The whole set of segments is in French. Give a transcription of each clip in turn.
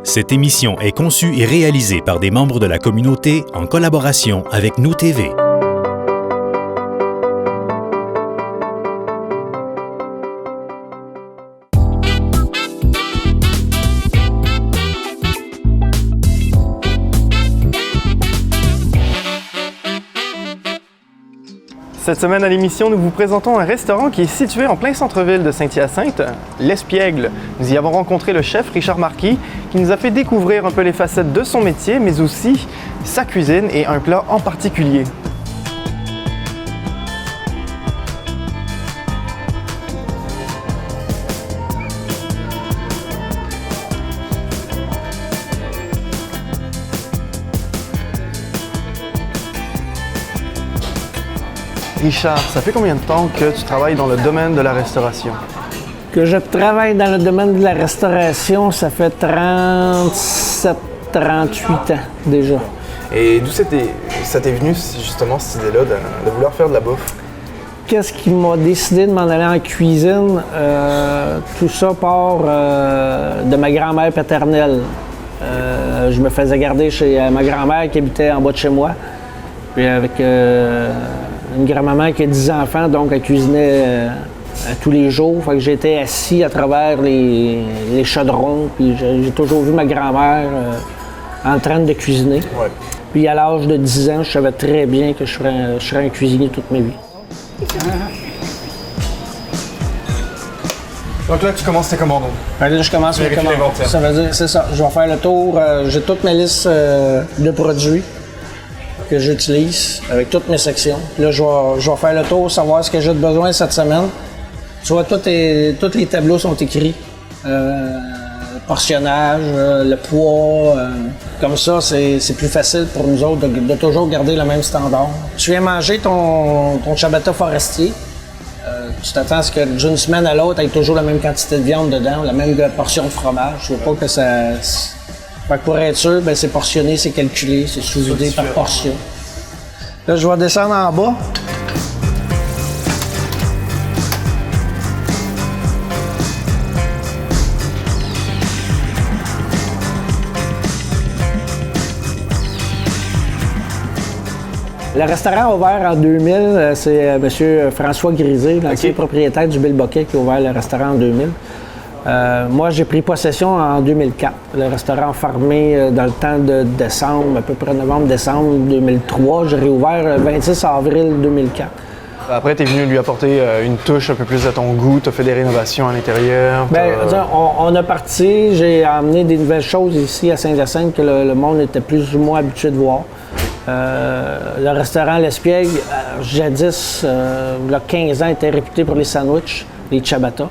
Cette émission est conçue et réalisée par des membres de la communauté en collaboration avec Nous TV. Cette semaine à l'émission, nous vous présentons un restaurant qui est situé en plein centre-ville de Saint-Hyacinthe, l'Espiègle. Nous y avons rencontré le chef Richard Marquis qui nous a fait découvrir un peu les facettes de son métier, mais aussi sa cuisine et un plat en particulier. Richard, ça fait combien de temps que tu travailles dans le domaine de la restauration? Que je travaille dans le domaine de la restauration, ça fait 37, 38 ans déjà. Et d'où ça t'est venu justement cette idée-là de vouloir faire de la bouffe? Qu'est-ce qui m'a décidé de m'en aller en cuisine? Tout ça part de ma grand-mère paternelle. Je me faisais garder chez ma grand-mère qui habitait en bas de chez moi. Puis avec une grand-maman qui a 10 enfants, donc elle cuisinait tous les jours. Fait que j'étais assis à travers les chaudrons, puis j'ai toujours vu ma grand-mère en train de cuisiner. Ouais. Puis à l'âge de 10 ans, je savais très bien que je serais un cuisinier toute ma vie. Donc là, tu commences tes commandes. Là, je commence mes commandes. Ça veut dire, c'est ça, je vais faire le tour. J'ai toute ma liste de produits que j'utilise avec toutes mes sections. Puis là, je vais faire le tour, savoir ce que j'ai de besoin cette semaine. Tu vois, tous les tableaux sont écrits. Le portionnage, le poids. Comme ça, c'est plus facile pour nous autres de toujours garder le même standard. Tu viens manger ton ciabatta forestier. Tu t'attends à ce que d'une semaine à l'autre, tu aies toujours la même quantité de viande dedans, la même portion de fromage. Je veux pas que ça... Fait que pour être sûr, ben c'est portionné, c'est calculé, c'est sous-vidé par portion. Là, je vais descendre en bas. Le restaurant a ouvert en 2000, c'est M. François Grisé, l'ancien propriétaire du Bilboquet, qui a ouvert le restaurant en 2000. Moi, j'ai pris possession en 2004. Le restaurant a fermé dans le temps de décembre, à peu près novembre-décembre 2003. J'ai réouvert le 26 avril 2004. Après, tu es venu lui apporter une touche un peu plus à ton goût. Tu as fait des rénovations à l'intérieur. Bien, on a parti. J'ai amené des nouvelles choses ici à Saint-Hyacinthe que le monde était plus ou moins habitué de voir. Le restaurant L'Espiègle, jadis, il y a 15 ans, était réputé pour les sandwichs, les ciabatta.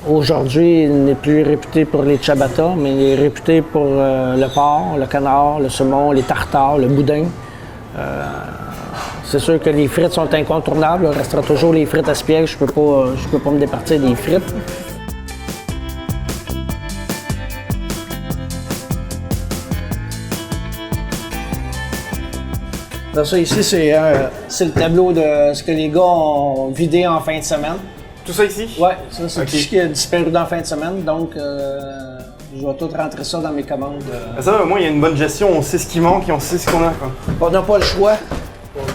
Aujourd'hui, il n'est plus réputé pour les ciabatta, mais il est réputé pour le porc, le canard, le saumon, les tartares, le boudin. C'est sûr que les frites sont incontournables. Il restera toujours les frites Espiègle. Je peux pas me départir des frites. Là, ça ici, c'est le tableau de ce que les gars ont vidé en fin de semaine. Tout ça ici? Oui, ça c'est tout ce qui a disparu dans la fin de semaine, donc je vais tout rentrer ça dans mes commandes. Ça, au moins, il y a une bonne gestion, on sait ce qui manque et on sait ce qu'on a. Quoi. On n'a pas le choix.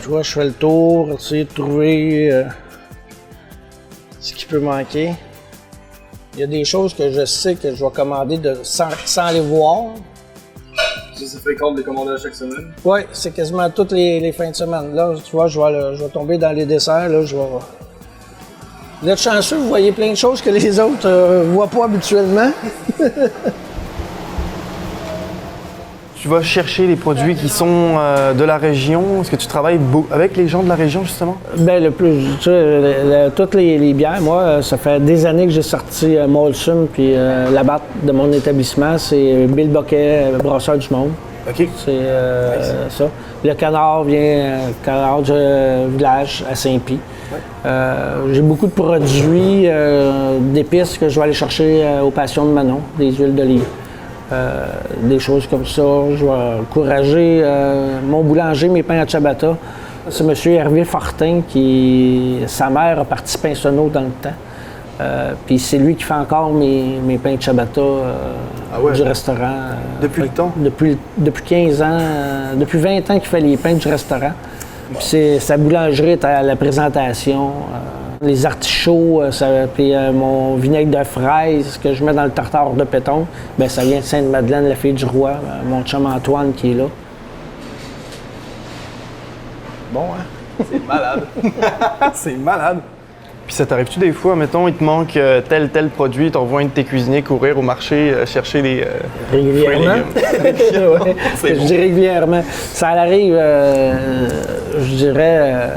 Tu vois, je fais le tour, essayer de trouver ce qui peut manquer. Il y a des choses que je sais que je vais commander sans les voir. C'est fréquent de les commander à chaque semaine? Oui, c'est quasiment toutes les fins de semaine. Là, tu vois, je vais tomber dans les desserts, là, je vais... Vous êtes chanceux, vous voyez plein de choses que les autres ne voient pas habituellement. Tu vas chercher les produits qui sont de la région. Est-ce que tu travailles avec les gens de la région, justement? Bien, le plus. Tu sais, toutes les bières, moi, ça fait des années que j'ai sorti Molson puis la batte de mon établissement. C'est Bilboquet, Brasseur du Monde. OK. C'est ça. Le canard vient canard du village à Saint-Pie. Ouais. J'ai beaucoup de produits d'épices que je vais aller chercher aux Passions de Manon, des huiles d'olive. Des choses comme ça. Je vais encourager mon boulanger, mes pains à ciabatta. C'est M. Hervé Fortin sa mère a parti Pinsonneau dans le temps. Puis c'est lui qui fait encore mes pains de ciabatta du restaurant. Depuis le temps? Depuis 15 ans, depuis 20 ans qu'il fait les pains du restaurant. Puis sa boulangerie est à la présentation. Les artichauts, puis mon vinaigre de fraise que je mets dans le tartare de péton, bien, ça vient de Sainte-Madeleine, la fille du roi, mon chum Antoine qui est là. Bon, hein? C'est malade. C'est malade. Puis ça t'arrive-tu des fois, mettons, il te manque tel produit, tu envoies un de tes cuisiniers courir au marché chercher des régulièrement? Ouais, je dis régulièrement. Ça arrive, je dirais,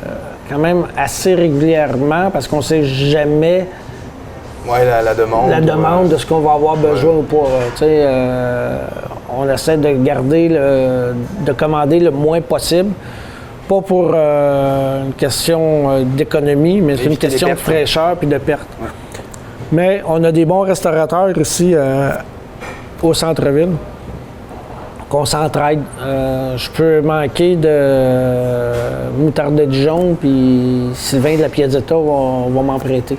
quand même assez régulièrement parce qu'on ne sait jamais la demande de ce qu'on va avoir besoin ou pas. On essaie de garder, de commander le moins possible. Pas pour une question d'économie, mais c'est une question de fraîcheur et de perte. Ouais. Mais on a des bons restaurateurs ici au centre-ville, qu'on s'entraide. Je peux manquer de moutarde de Dijon, puis Sylvain de la Piazzetta va m'en prêter.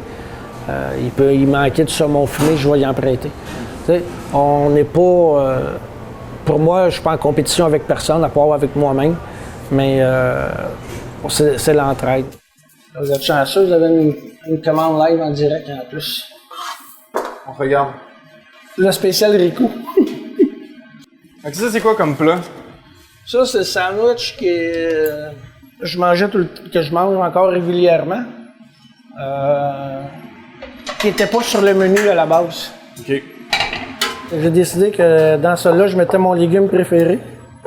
Il peut y manquer du saumon fumé, je vais y en prêter. On n'est pas... pour moi, je ne suis pas en compétition avec personne, à part avec moi-même. Mais c'est l'entraide. Vous êtes chanceux, vous avez une commande live en direct en plus. On regarde. Le spécial Rico. Donc ça, c'est quoi comme plat? Ça, c'est le sandwich que je mange encore régulièrement. Qui n'était pas sur le menu à la base. OK. J'ai décidé que dans celui-là, je mettais mon légume préféré.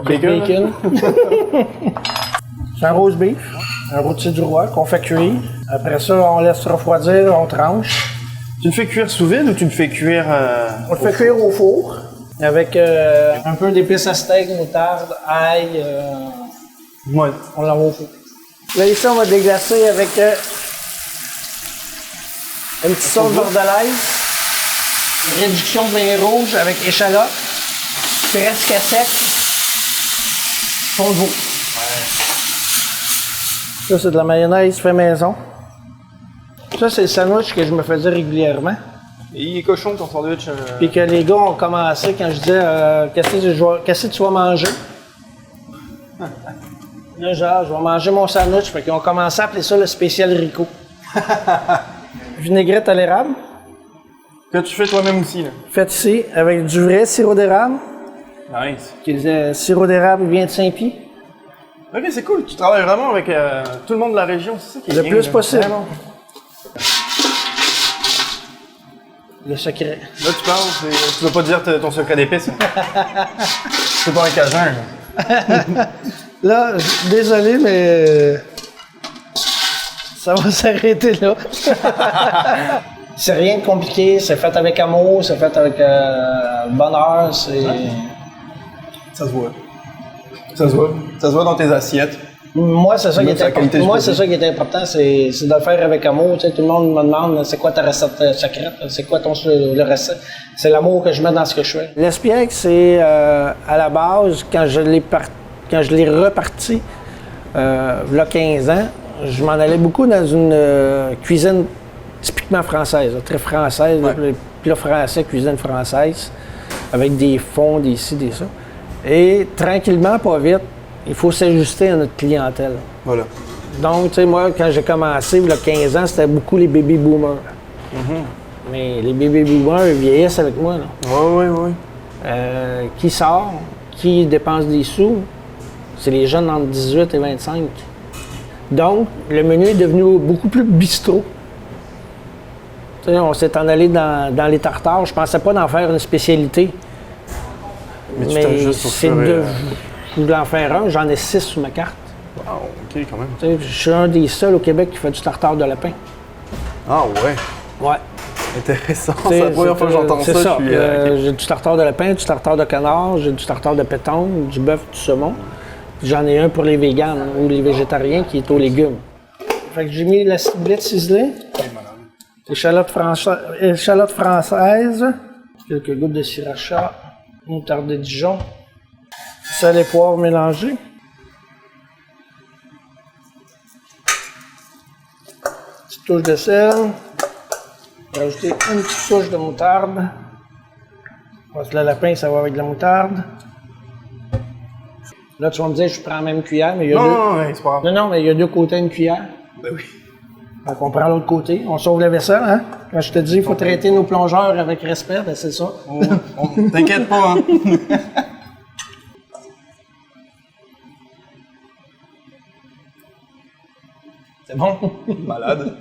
Bacon. C'est un roast beef, un rôti du roi qu'on fait cuire. Après ça, on laisse refroidir, on tranche. Tu le fais cuire sous vide ou tu le fais cuire on le fait cuire au four avec un peu d'épices à steak, moutarde, ail. Ouais. On l'envoie au four. Là, ici, on va déglacer avec une petite sauce bordelaise, réduction de vin rouge avec échalote, presque à sec. Fond de veau. Ouais. Ça, c'est de la mayonnaise fait maison. Ça, c'est le sandwich que je me faisais régulièrement. Et il est cochon, ton sandwich. Puis que les gars ont commencé quand je disais qu'est-ce que tu vas manger? Là, genre, je vais manger mon sandwich. Fait qu'ils ont commencé à appeler ça le spécial Rico. Vinaigrette à l'érable. Que tu fais toi-même aussi, là. Fait ici avec du vrai sirop d'érable. Nice. Qui est le sirop d'érable vient de Saint-Pie. Ok, c'est cool. Tu travailles vraiment avec tout le monde de la région, c'est ça qui est le bien, plus là. possible. Vraiment. Le secret. Là, tu parles, tu veux pas dire ton secret d'épices. C'est pas un cajun, là. Là, désolé, mais ça va s'arrêter là. C'est rien de compliqué, c'est fait avec amour, c'est fait avec bonheur, c'est... Ouais. Ça se voit. Ça se voit. Ça se voit dans tes assiettes. Moi, c'est ça qui est important. Moi, c'est ça qui est important, c'est de le faire avec amour. Tu sais, tout le monde me demande c'est quoi ta recette secrète, c'est quoi le recette. C'est l'amour que je mets dans ce que je fais. L'espiègle, c'est à la base, quand je l'ai reparti, il y a 15 ans, je m'en allais beaucoup dans une cuisine typiquement française, très française, ouais. Plat français, cuisine française, avec des fonds, des ci, des ça. Et tranquillement, pas vite, il faut s'ajuster à notre clientèle. Voilà. Donc, tu sais, moi, quand j'ai commencé, il y a 15 ans, c'était beaucoup les baby boomers. Mm-hmm. Mais les baby boomers, ils vieillissent avec moi, là. Oui. Qui sort, qui dépense des sous, c'est les jeunes entre 18 et 25. Donc, le menu est devenu beaucoup plus bistrot. Tu sais, on s'est en allé dans les tartares. Je pensais pas d'en faire une spécialité. Mais c'est de... Je voulais en faire un, j'en ai 6 sur ma carte. Wow, OK, quand même. Tu sais, je suis un des seuls au Québec qui fait du tartare de lapin. Ah ouais? Ouais. Intéressant, c'est la première fois que j'entends ça. J'ai du tartare de lapin, du tartare de canard, j'ai du tartare de pétanque, du bœuf, du saumon. J'en ai un pour les véganes ou les végétariens qui est aux légumes. Fait que j'ai mis la ciboulette ciselée, échalote française, quelques gouttes de sriracha, moutarde de Dijon, sel et poivre mélangés. Petite touche de sel. Je vais rajouter une petite touche de moutarde. Parce que le lapin, ça va avec de la moutarde. Là, tu vas me dire, je prends la même cuillère, mais il y a Non, c'est pas grave. Non, mais il y a 2 côtés à une cuillère. Ben oui. Donc, on prend l'autre côté. On sauve la vaisselle, hein? Quand je te dis, il faut traiter nos plongeurs avec respect, ben c'est ça. T'inquiète pas, hein. C'est bon? Malade.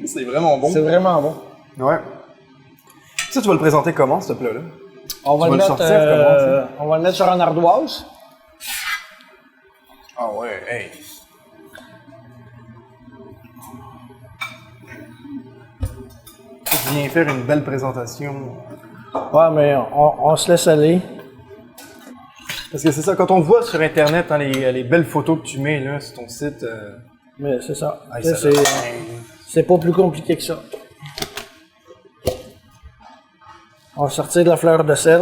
C'est vraiment bon. C'est vraiment bon. Ouais. Ça, tu vas le présenter comment, ce plat-là? On va, Tu le vas mettre, le sortir comment, tu sais? on va le mettre sur un ardoise. Ah ouais, hey. Tu viens faire une belle présentation. Ouais, mais on se laisse aller. Parce que c'est ça, quand on voit sur Internet hein, les belles photos que tu mets là, sur ton site... Mais c'est ça. ah, Tu sais, ça c'est pas plus compliqué que ça. On va sortir de la fleur de sel.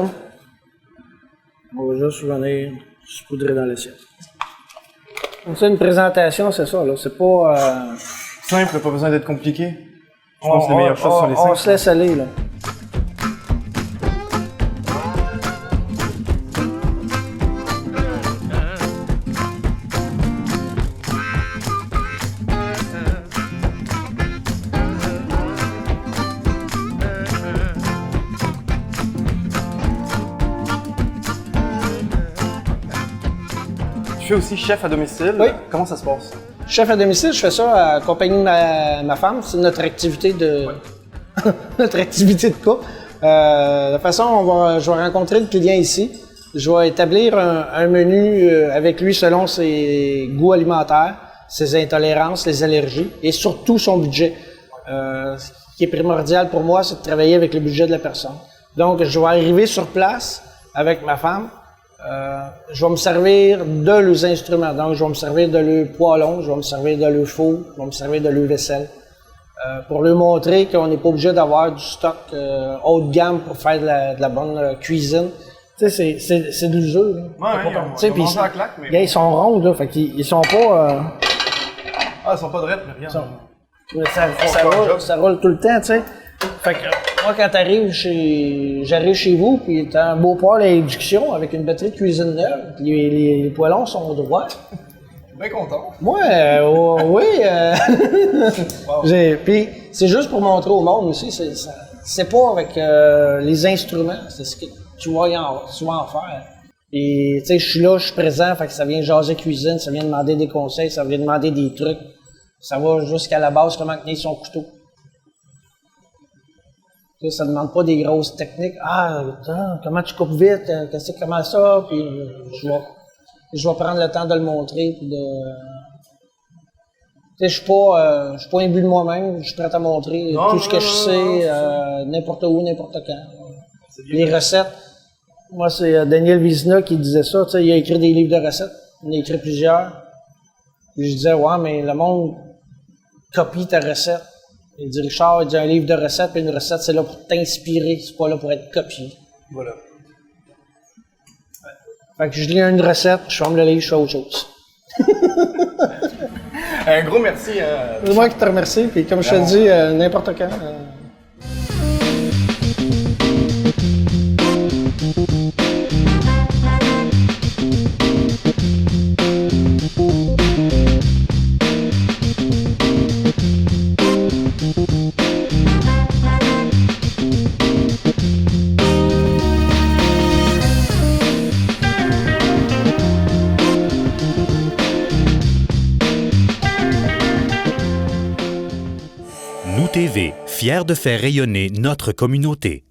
On va juste venir saupoudrer dans l'assiette. C'est une présentation, c'est ça. Là. C'est pas... simple, pas besoin d'être compliqué. Je pense que les meilleures choses sont les simples. On se laisse aller, là. Tu fais aussi chef à domicile. Oui. Comment ça se passe? Chef à domicile, je fais ça accompagné de ma femme. C'est notre activité de... notre activité de couple. De toute façon, je vais rencontrer le client ici. Je vais établir un menu avec lui selon ses goûts alimentaires, ses intolérances, les allergies et surtout son budget. Ce qui est primordial pour moi, c'est de travailler avec le budget de la personne. Donc, je vais arriver sur place avec ma femme. Je vais me servir de leurs instruments. Donc, je vais me servir de leurs poêlons, je vais me servir de leurs fours, je vais me servir de leur vaisselle. Pour leur montrer qu'on n'est pas obligé d'avoir du stock haut de gamme pour faire de la bonne cuisine. Tu sais, c'est de l'usure. Ouais, ils sont ronds, là. Fait qu'ils ils sont pas... Ah, ils sont pas drettes, mais rien. Ça roule tout le temps, tu sais. Fait que moi, quand j'arrive chez vous, puis t'as un beau poêle à induction avec une batterie de cuisine neuve, puis les poêlons sont droits. Bien content. Moi, oui. Wow. Puis c'est juste pour montrer au monde aussi, c'est pas avec les instruments, c'est ce que tu vas en faire. Et tu sais, je suis là, je suis présent, fait que ça vient jaser cuisine, ça vient demander des conseils, ça vient demander des trucs. Ça va jusqu'à la base, comment tenir son couteau. Ça ne demande pas des grosses techniques. Ah, attends, comment tu coupes vite? Comment ça? Puis je vais prendre le temps de le montrer. Puis je suis pas imbu de moi-même. Je suis prêt à montrer tout ce que je sais, n'importe où, n'importe quand. Les recettes. Moi, c'est Daniel Vizina qui disait ça. Il a écrit des livres de recettes. Il a écrit plusieurs. Puis je disais, ouais, mais le monde copie ta recette. Il dit, Richard, il dit un livre de recettes, puis une recette, c'est là pour t'inspirer, c'est pas là pour être copié. Voilà. Fait que je lis une recette, je ferme le livre, je fais autre chose. Un gros merci. C'est moi qui te remercie, puis comme je te dis, n'importe quand. Nous TV, fiers de faire rayonner notre communauté.